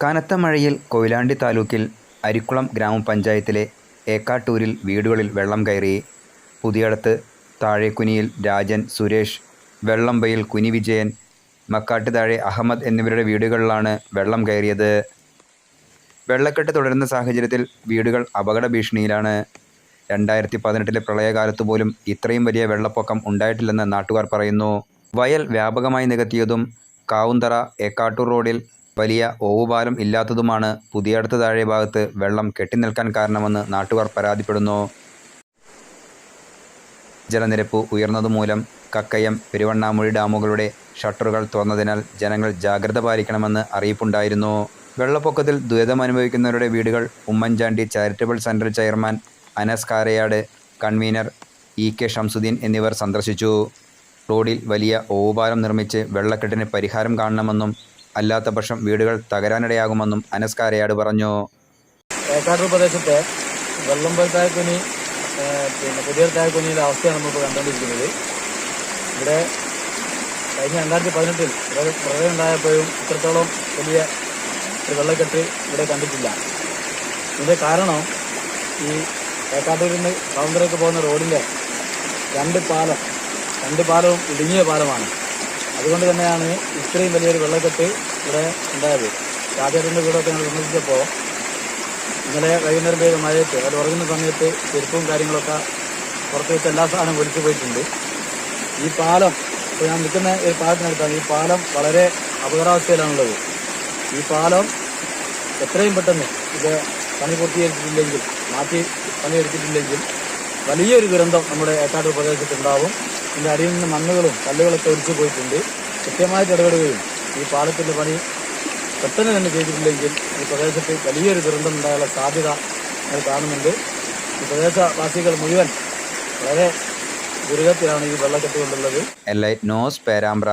കനത്ത മഴയിൽ കൊയിലാണ്ടി താലൂക്കിൽ അരിക്കുളം ഗ്രാമപഞ്ചായത്തിലെ ഏക്കാട്ടൂരിൽ വീടുകളിൽ വെള്ളം കയറി. പുതിയടത്ത് താഴെക്കുനിയിൽ രാജൻ, സുരേഷ്, വെള്ളമ്പയിൽ കുനി വിജയൻ, മക്കാട്ട് താഴെ അഹമ്മദ് എന്നിവരുടെ വീടുകളിലാണ് വെള്ളം കയറിയത്. വെള്ളക്കെട്ട് തുടരുന്ന സാഹചര്യത്തിൽ വീടുകൾ അപകട ഭീഷണിയിലാണ്. 2018 പ്രളയകാലത്തു പോലും ഇത്രയും വലിയ വെള്ളപ്പൊക്കം ഉണ്ടായിട്ടില്ലെന്ന് നാട്ടുകാർ പറയുന്നു. വയൽ വ്യാപകമായി നികത്തിയതും കാവുന്തറ ഏക്കാട്ടൂർ റോഡിൽ വലിയ ഓവുപാലം ഇല്ലാത്തതുമാണ് പുതിയടത്ത് താഴെ ഭാഗത്ത് വെള്ളം കെട്ടിനിൽക്കാൻ കാരണമെന്ന് നാട്ടുകാർ പരാതിപ്പെടുന്നു. ജലനിരപ്പ് ഉയർന്നതുമൂലം കക്കയം, പെരുവണ്ണാമൂഴി ഡാമുകളുടെ ഷട്ടറുകൾ തുറന്നതിനാൽ ജനങ്ങൾ ജാഗ്രത പാലിക്കണമെന്ന് അറിയിപ്പുണ്ടായിരുന്നു. വെള്ളപ്പൊക്കത്തിൽ ദുരിതമനുഭവിക്കുന്നവരുടെ വീടുകൾ Oommen Chandy charitable centre chairman Anas Karayad, convener EK Shamsuddeen എന്നിവർ സന്ദർശിച്ചു. റോഡിൽ വലിയ ഓവുപാലം നിർമ്മിച്ച് വെള്ളക്കെട്ടിന് പരിഹാരം കാണണമെന്നും അല്ലാത്തപക്ഷം വീടുകൾ തകരാനിടയാകുമെന്നും അനസ് കാരയാട് പറഞ്ഞു. ഏക്കാട്ടൂർ പ്രദേശത്തെ വെള്ളമ്പൽ താഴെക്കുനി പുതിയ താഴെക്കുനിയുടെ അവസ്ഥയാണ് നമ്മളിപ്പോൾ കണ്ടുകൊണ്ടിരിക്കുന്നത്. ഇവിടെ കഴിഞ്ഞ 2018 പ്രളയം ഉണ്ടായപ്പോഴും ഇത്രത്തോളം വലിയ ഒരു വെള്ളക്കെട്ട് ഇവിടെ കണ്ടിട്ടില്ല. ഇതിൻ്റെ കാരണം ഈ ഏക്കാട്ടൂരിൽ നിന്ന് കാവുന്തറയ്ക്ക് പോകുന്ന റോഡിൻ്റെ രണ്ട് പാലവും ഇടുങ്ങിയ പാലമാണ്. അതുകൊണ്ട് തന്നെയാണ് ഇത്രയും വലിയൊരു വെള്ളക്കെട്ട് ഇവിടെ ഉണ്ടായത്. രാജേട്ടൻ്റെ വീടൊക്കെ ഞങ്ങൾ സന്ദർശിച്ചപ്പോൾ ഇന്നലെ വൈകുന്നേരം പെയ്ത മഴയത്ത് അത് ഉറങ്ങുന്ന സമയത്ത് ചെരുപ്പവും കാര്യങ്ങളൊക്കെ പുറത്ത് വെച്ച് എല്ലാ സാധനവും ഒലിച്ചു പോയിട്ടുണ്ട്. ഈ പാലം ഇപ്പോൾ ഞാൻ നിൽക്കുന്ന ഒരു പാലത്തിനടുത്താണ്. ഈ പാലം വളരെ അപകടാവസ്ഥയിലാണുള്ളത്. ഈ പാലം എത്രയും പെട്ടെന്ന് ഇത് പണി പൂർത്തീകരിച്ചിട്ടില്ലെങ്കിൽ, മാറ്റി പണിയെടുത്തിട്ടില്ലെങ്കിൽ വലിയൊരു ദുരന്തം നമ്മുടെ ഏക്കാട്ടൂർ പ്രദേശത്തുണ്ടാവും. ഇതിൻ്റെ അടിയിൽ നിന്ന് മണ്ണുകളും കല്ലുകളൊക്കെ ഒലിച്ചു പോയിട്ടുണ്ട്. കൃത്യമായിട്ട് ഇടപെടുകയും ഈ പാലത്തിൻ്റെ പണി പെട്ടെന്ന് തന്നെ ചെയ്തിട്ടില്ലെങ്കിൽ ഈ പ്രദേശത്ത് വലിയൊരു ദുരന്തം ഉണ്ടാകാനുള്ള സാധ്യത നമ്മൾ കാണുന്നുണ്ട്. ഈ പ്രദേശവാസികൾ മുഴുവൻ വളരെ ദുരിതത്തിലാണ് ഈ വെള്ളക്കെട്ട് കൊണ്ടുള്ളത്. Elite news Perambra.